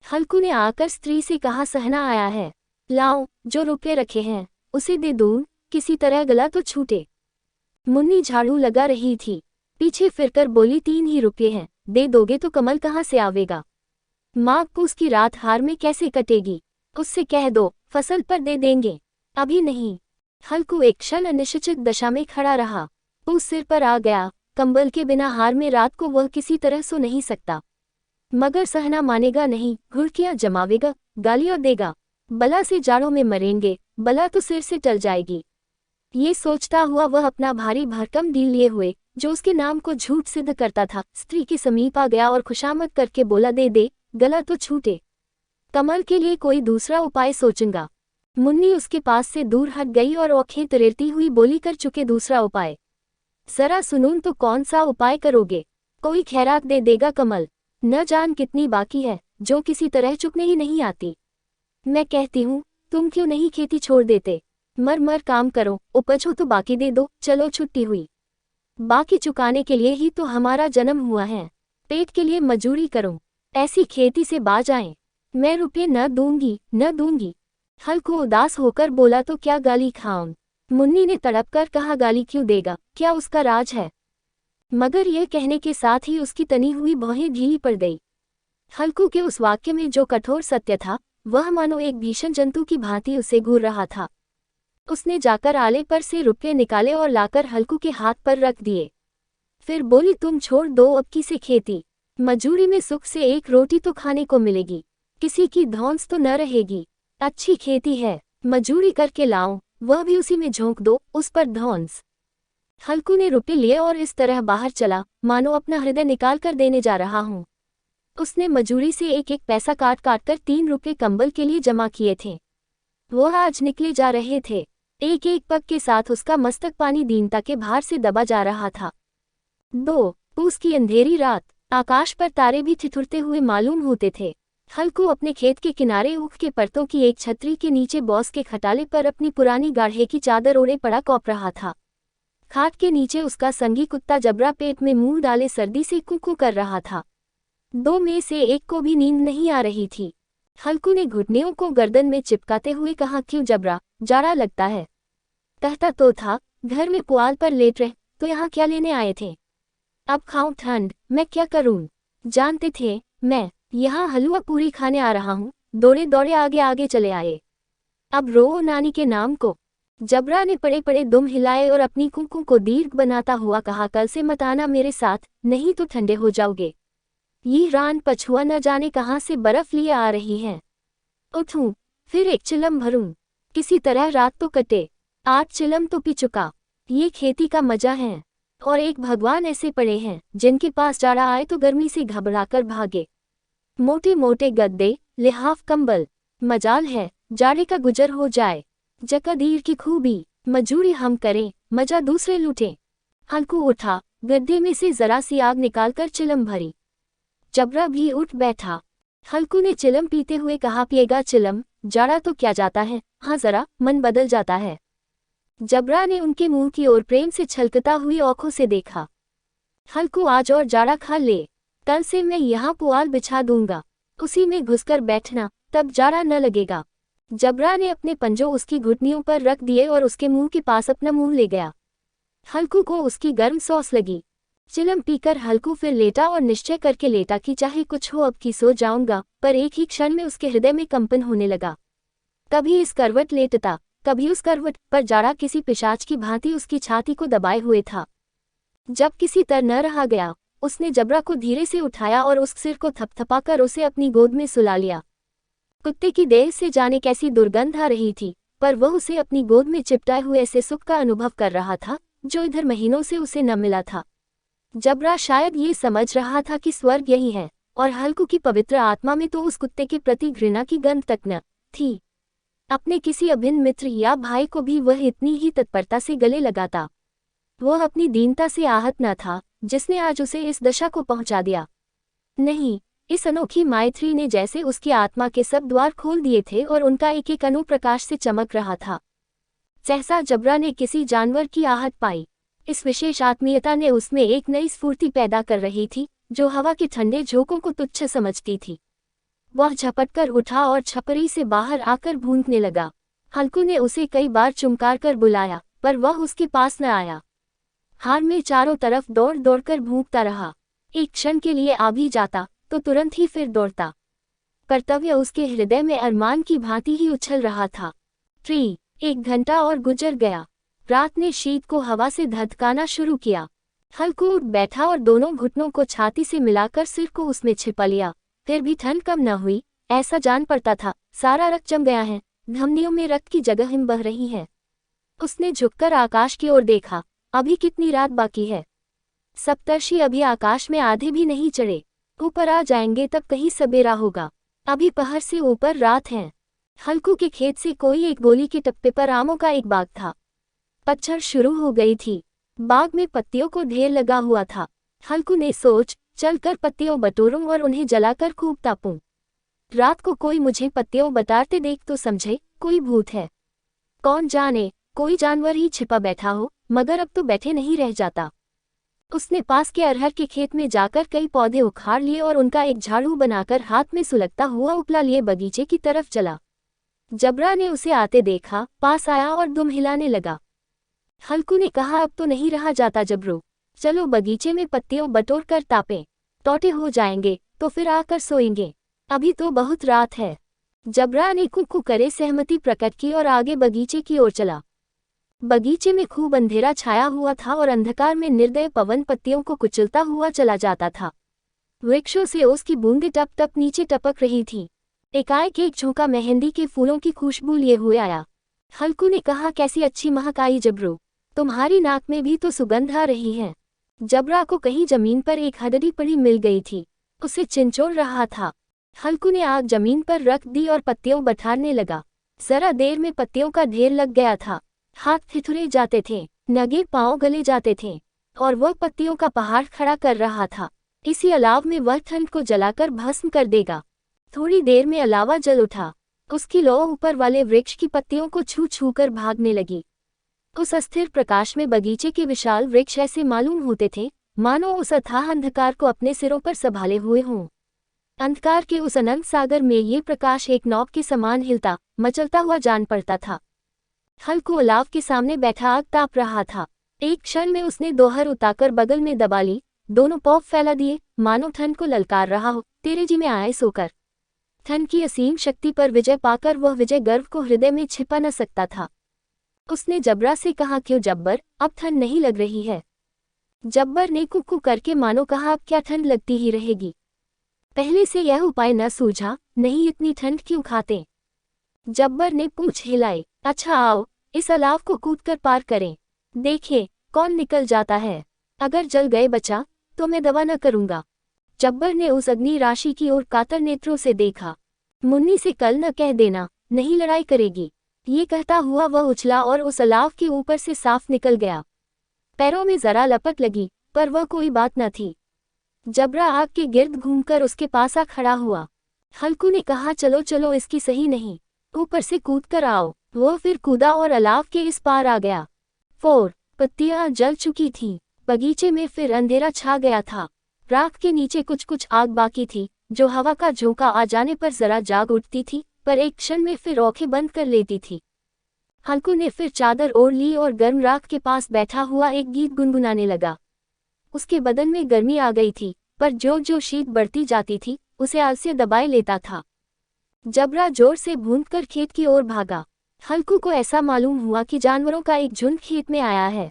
हल्कू ने आकर स्त्री से कहा, सहना आया है, लाओ, जो रुपये रखे हैं उसे दे दूं, किसी तरह गला तो छूटे। मुन्नी झाड़ू लगा रही थी, पीछे फिरकर बोली, 3 ही रुपये हैं, दे दोगे तो कमल कहाँ से आवेगा? माँ को उसकी रात हार में कैसे कटेगी? उससे कह दो फसल पर दे देंगे, अभी नहीं। हल्कू एक क्षण अनिश्चित दशा में खड़ा रहा। पूस सिर पर आ गया, कंबल के बिना हार में रात को वह किसी तरह सो नहीं सकता। मगर सहना मानेगा नहीं, घुड़कियां जमावेगा, गालियां देगा, बला से जाड़ों में मरेंगे, बला तो सिर से टल जाएगी। ये सोचता हुआ वह अपना भारी भरकम डील लिए हुए, जो उसके नाम को झूठ सिद्ध करता था, स्त्री के समीप आ गया और खुशामद करके बोला, दे दे, गला तो छूटे, कमल के लिए कोई दूसरा उपाय सोचूंगा। मुन्नी उसके पास से दूर हट गई और आंखें तरेरती हुई बोली, कर चुके दूसरा उपाय? जरा सुनूं तो कौन सा उपाय करोगे? कोई खैरात दे देगा कमल, न जान कितनी बाकी है, जो किसी तरह चुकने ही नहीं आती। मैं कहती हूँ, तुम क्यों नहीं खेती छोड़ देते? मर मर काम करो, उपज हो तो बाकी दे दो, चलो छुट्टी हुई। बाकी चुकाने के लिए ही तो हमारा जन्म हुआ है, पेट के लिए मजूरी करो, ऐसी खेती से बाज आए। मैं रुपये न दूंगी, न दूंगी। हल्कू उदास होकर बोला, तो क्या गाली खाऊं? मुन्नी ने तड़प कर कहा, गाली क्यों देगा, क्या उसका राज है? मगर यह कहने के साथ ही उसकी तनी हुई भौहें ढीली पड़ गई। हल्कू के उस वाक्य में जो कठोर सत्य था, वह मानो एक भीषण जंतु की भांति उसे घूर रहा था। उसने जाकर आले पर से रुपये निकाले और लाकर हल्कू के हाथ पर रख दिए। फिर बोली, तुम छोड़ दो अब की से खेती, मजूरी में सुख से एक रोटी तो खाने को मिलेगी, किसी की धौंस तो न रहेगी। अच्छी खेती है, मजूरी करके लाओ, वह भी उसी में झोंक दो, उस पर धौंस। हल्कू ने रुपये लिए और इस तरह बाहर चला, मानो अपना हृदय निकाल कर देने जा रहा हूं। उसने मजूरी से एक एक पैसा काट काट कर 3 रुपये कंबल के लिए जमा किए थे। वह आज निकले जा रहे थे। एक एक पग के साथ उसका मस्तक पानी दीनता के भार से दबा जा रहा था। 2 पूस की अंधेरी रात, आकाश पर तारे भी ठिठुरते हुए मालूम होते थे। हल्कू अपने खेत के किनारे ऊख के परतों की एक छतरी के नीचे बॉस के खटाले पर अपनी पुरानी गाढ़े की चादर ओढ़े पड़ा कौप रहा था। खाट के नीचे उसका संगी कुत्ता जबरा पेट में मुंह डाले सर्दी से कुकू कर रहा था। 2 में से एक को भी नींद नहीं आ रही थी। हल्कू ने घुटनियों को गर्दन में चिपकाते हुए कहा, क्यों जबरा, जाड़ा लगता है? कहता तो था, घर में पुआल पर लेट रहे, तो यहाँ क्या लेने आए थे? अब खाऊं ठंड, मैं क्या करूं? जानते थे मैं यहाँ हलवा पूरी खाने आ रहा हूँ, दौड़े दौड़े आगे आगे चले आए। अब रो नानी के नाम को। जबरा ने पड़े पड़े दुम हिलाए और अपनी कुकू को दीर्घ बनाता हुआ कहा, कल से मत आना मेरे साथ, नहीं तो ठंडे हो जाओगे। ये रान पछुआ न जाने कहाँ से बर्फ लिए आ रही है। उठूं, फिर एक चिलम भरूं, किसी तरह रात तो कटे। 8 चिलम तो पी चुका। ये खेती का मजा है। और एक भगवान ऐसे पड़े हैं, जिनके पास जाड़ा आए तो गर्मी से घबराकर भागे। मोटे मोटे गद्दे, लिहाफ कंबल, मजाल है जाड़े का गुजर हो जाए। जकादीर की खूबी, मजूरी हम करें, मजा दूसरे लूटें। हल्कू उठा, गद्दे में से जरा सी आग निकालकर चिलम भरी। जबरा भी उठ बैठा। हल्कू ने चिलम पीते हुए कहा, पिएगा चिलम, जाड़ा तो क्या जाता है, हाँ जरा मन बदल जाता है। जबरा ने उनके मुंह की ओर प्रेम से छलकता हुई आंखों से देखा। हल्कू, आज और जाड़ा खा ले, कल से मैं यहाँ पुआल बिछा दूंगा, उसी में घुसकर बैठना, तब जाड़ा न लगेगा। जबरा ने अपने पंजों उसकी घुटनियों पर रख दिए और उसके मुंह के पास अपना मुंह ले गया। हल्कू को उसकी गर्म सॉस लगी। चिलम पीकर हल्कू फिर लेटा और निश्चय करके लेटा कि चाहे कुछ हो अब की सो जाऊंगा, पर एक ही क्षण में उसके हृदय में कंपन होने लगा। कभी इस करवट लेटता, कभी उस करवट पर जाड़ा किसी पिशाच की भांति उसकी छाती को दबाए हुए था। जब किसी तरह न रहा गया, उसने जबरा को धीरे से उठाया और उस सिर को थपथपाकर उसे अपनी गोद में सुला लिया। कुत्ते की देह से जाने कैसी दुर्गंध आ रही थी, पर वह उसे अपनी गोद में चिपटाए हुए ऐसे सुख का अनुभव कर रहा था, जो इधर महीनों से उसे न मिला था। जबरा शायद ये समझ रहा था कि स्वर्ग यही है, और हल्कू की पवित्र आत्मा में तो उस कुत्ते के प्रति घृणा की गंध तक न थी। अपने किसी अभिन्न मित्र या भाई को भी वह इतनी ही तत्परता से गले लगाता। वह अपनी दीनता से आहत न था, जिसने आज उसे इस दशा को पहुंचा दिया। नहीं, इस अनोखी मैत्री ने जैसे उसकी आत्मा के सब द्वार खोल दिए थे और उनका एक एक अणु प्रकाश से चमक रहा था। सहसा जबरा ने किसी जानवर की आहट पाई। इस विशेष आत्मीयता ने उसमें एक नई स्फूर्ति पैदा कर रही थी, जो हवा के ठंडे झोंकों को तुच्छ समझती थी। वह झपटकर उठा और छपरी से बाहर आकर भूंकने लगा। हल्कू ने उसे कई बार चुमकार कर बुलाया, पर वह उसके पास न आया। हार में चारों तरफ दौड़ दौड़कर भूंकता रहा। एक क्षण के लिए आ भी जाता तो तुरंत ही फिर दौड़ता। कर्तव्य उसके हृदय में अरमान की भांति ही उछल रहा था। 1 घंटा और गुजर गया। रात ने शीत को हवा से धधकाना शुरू किया। हल्कू उठ बैठा और दोनों घुटनों को छाती से मिलाकर सिर को उसमें छिपा लिया। फिर भी ठंड कम न हुई। ऐसा जान पड़ता था सारा रक्त जम गया है, धमनियों में रक्त की जगह हिम बह रही है। उसने झुककर आकाश की ओर देखा। अभी कितनी रात बाकी है? सप्तर्षि अभी आकाश में आधे भी नहीं चढ़े। ऊपर आ जाएंगे तब कहीं सबेरा होगा। अभी पहर से ऊपर रात है। हल्कू के खेत से कोई एक गोली के टप्पे पर आमों का एक बाग था। पतझड़ शुरू हो गई थी। बाग में पत्तियों को ढेर लगा हुआ था। हल्कू ने सोच, चलकर पत्तियों बटोरूं और उन्हें जलाकर खूब तापूं। रात को कोई मुझे पत्तियों बटारते देख तो समझे कोई भूत है। कौन जाने कोई जानवर ही छिपा बैठा हो, मगर अब तो बैठे नहीं रह जाता। उसने पास के अरहर के खेत में जाकर कई पौधे उखाड़ लिए और उनका एक झाड़ू बनाकर हाथ में सुलगता हुआ उपला लिए बगीचे की तरफ चला। जबरा ने उसे आते देखा, पास आया और दुम हिलाने लगा। हल्कू ने कहा, अब तो नहीं रहा जाता जबरू, चलो बगीचे में पत्तियों बटोर कर तापें। टौटे हो जाएंगे तो फिर आकर सोएंगे, अभी तो बहुत रात है। जबरा ने कुकू करे सहमति प्रकट की और आगे बगीचे की ओर चला। बगीचे में खूब अंधेरा छाया हुआ था और अंधकार में निर्दय पवन पत्तियों को कुचलता हुआ चला जाता था। वृक्षों से ओस की बूंदें टप टप नीचे टपक रही थीं। एकाएक एक झोंका मेहंदी के फूलों की खुशबू लिए हुए आया। हल्कू ने कहा, कैसी अच्छी महक आई जबरू, तुम्हारी नाक में भी तो सुगंध आ रही है। जबरा को कहीं जमीन पर एक हडडी पड़ी मिल गई थी, उसे चिंचोड़ रहा था। हल्कू ने आग जमीन पर रख दी और पत्तियों बठारने लगा। जरा देर में पत्तियों का ढेर लग गया था। हाथ ठिठुरे जाते थे, नंगे पांव गले जाते थे और वह पत्तियों का पहाड़ खड़ा कर रहा था। इसी अलाव में वह ठंड को जलाकर भस्म कर देगा। थोड़ी देर में अलावा जल उठा। उसकी लौ ऊपर वाले वृक्ष की पत्तियों को छू छू कर भागने लगी। उस अस्थिर प्रकाश में बगीचे के विशाल वृक्ष ऐसे मालूम होते थे मानो उस अथाह अंधकार को अपने सिरों पर संभाले हुए हों। अंधकार के उस अनंत सागर में ये प्रकाश एक नौक के समान हिलता मचलता हुआ जान पड़ता था। हल्कू अलाव के सामने बैठा आग ताप रहा था। एक क्षण में उसने दोहर उताकर बगल में दबा ली, दोनों पौफ फैला दिए मानो ठंड को ललकार रहा हो, तेरे जी में आए सोकर। ठंड की असीम शक्ति पर विजय पाकर वह विजय गर्व को हृदय में छिपा न सकता था। उसने जबरा से कहा, क्यों जब्बर, अब ठंड नहीं लग रही है? जब्बर ने कुकू करके मानो कहा, अब क्या ठंड लगती ही रहेगी, पहले से यह उपाय न सूझा, नहीं इतनी ठंड क्यों खाते? जब्बर ने पूंछ हिलाई। अच्छा आओ, इस अलाव को कूदकर पार करें, देखें कौन निकल जाता है। अगर जल गए बचा तो मैं दवा न करूंगा। जब्बर ने उस अग्नि राशि की ओर कातर नेत्रों से देखा। मुन्नी से कल न कह देना, नहीं लड़ाई करेगी। ये कहता हुआ वह उछला और उस अलाव के ऊपर से साफ निकल गया। पैरों में जरा लपट लगी, पर वह कोई बात न थी। जबरा आग के गिर्द घूमकर उसके पास आ खड़ा हुआ। हल्कू ने कहा, चलो चलो, इसकी सही नहीं, ऊपर से कूद कर आओ। वो फिर कूदा और अलाव के इस पार आ गया। 4 पत्तियां जल चुकी थीं। बगीचे में फिर अंधेरा छा गया था। राख के नीचे कुछ कुछ आग बाकी थी, जो हवा का झोंका आ जाने पर जरा जाग उठती थी, पर एक क्षण में फिर आंखें बंद कर लेती थी। हल्कू ने फिर चादर ओढ़ ली और गर्म राख के पास बैठा हुआ एक गीत गुनगुनाने लगा। उसके बदन में गर्मी आ गई थी, पर जो जो शीत बढ़ती जाती थी उसे आलस्य दबाए लेता था। जबरा जोर से भूंदकर खेत की ओर भागा। हल्कू को ऐसा मालूम हुआ कि जानवरों का एक झुंड खेत में आया है।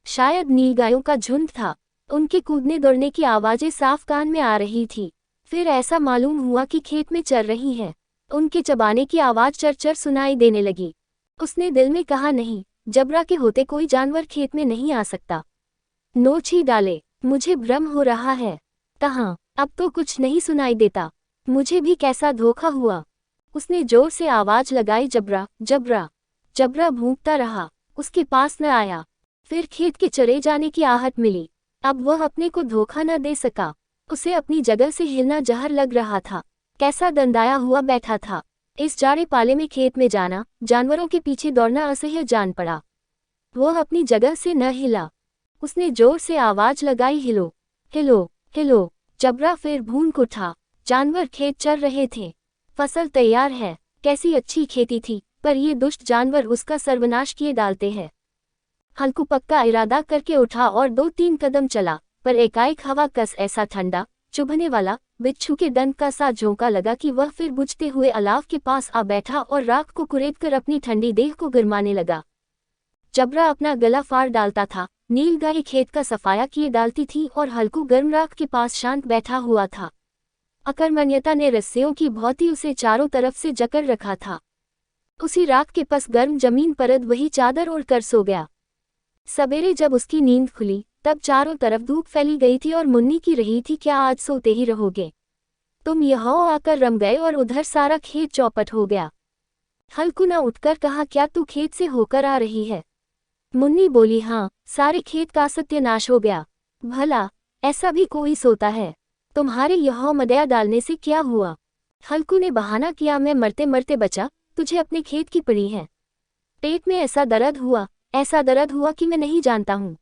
शायद नीलगायों का झुंड था। उनके कूदने दौड़ने की आवाजें साफ कान में आ रही थी। फिर ऐसा मालूम हुआ कि खेत में चर रही हैं। उनके चबाने की आवाज चरचर सुनाई देने लगी। उसने दिल में कहा, नहीं, जबरा के होते कोई जानवर खेत में नहीं आ सकता। नोच ही डाले, मुझे भ्रम हो रहा है। कहाँ, अब तो कुछ नहीं सुनाई देता। मुझे भी कैसा धोखा हुआ। उसने जोर से आवाज लगाई, जबरा जबरा। जबरा भूंकता रहा, उसके पास न आया। फिर खेत के चरे जाने की आहट मिली। अब वह अपने को धोखा न दे सका। उसे अपनी जगह से हिलना जहर लग रहा था। कैसा दंदाया हुआ बैठा था। इस जाड़े पाले में खेत में जाना, जानवरों के पीछे दौड़ना असह्य जान पड़ा। वह अपनी जगह से न हिला। उसने जोर से आवाज लगाई, हिलो हिलो हिलो। जबरा फिर भूंक उठा। जानवर खेत चर रहे थे। फसल तैयार है, कैसी अच्छी खेती थी, पर ये दुष्ट जानवर उसका सर्वनाश किए डालते हैं। हल्कू पक्का इरादा करके उठा और 2-3 कदम चला, पर एकाएक हवा कस ऐसा ठंडा चुभने वाला बिच्छू के दंत का सा झोंका लगा कि वह फिर बुझते हुए अलाव के पास आ बैठा और राख को कुरेदकर अपनी ठंडी देह को गरमाने लगा। जबरा अपना गला फाड़ डालता था, नीलगाय खेत का सफाया किए डालती थी और हल्कू गर्म राख के पास शांत बैठा हुआ था। अकर्मण्यता ने रस्सियों की भौती उसे चारों तरफ से जकड़ रखा था। उसी राख के पास गर्म जमीन परत वही चादर ओढ़ कर सो गया। सवेरे जब उसकी नींद खुली तब चारों तरफ धूप फैली गई थी और मुन्नी की रही थी, क्या आज सोते ही रहोगे तुम? यहाँ आकर रम गए और उधर सारा खेत चौपट हो गया। हल्कू ने उठकर कहा, क्या तू खेत से होकर आ रही है? मुन्नी बोली, हाँ, सारे खेत का सत्यानाश हो गया। भला ऐसा भी कोई सोता है? तुम्हारे यहाँ मदया डालने से क्या हुआ? हल्कू ने बहाना किया, मैं मरते मरते बचा, तुझे अपने खेत की पड़ी है। पेट में ऐसा दर्द हुआ कि मैं नहीं जानता हूँ।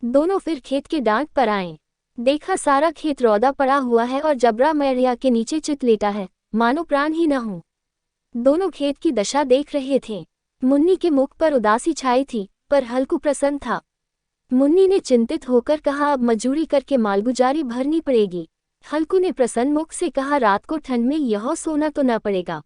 दोनों फिर खेत के डांट पर आए। देखा सारा खेत रौदा पड़ा हुआ है और जबरा मैरिया के नीचे चित लेटा है, मानो प्राण ही न हो। दोनों खेत की दशा देख रहे थे। मुन्नी के मुख पर उदासी छाई थी, पर हल्कू प्रसन्न था। मुन्नी ने चिंतित होकर कहा, अब मजूरी करके मालगुजारी भरनी पड़ेगी। हल्कू ने प्रसन्न मुख से कहा, रात को ठंड में यहाँ सोना तो न पड़ेगा।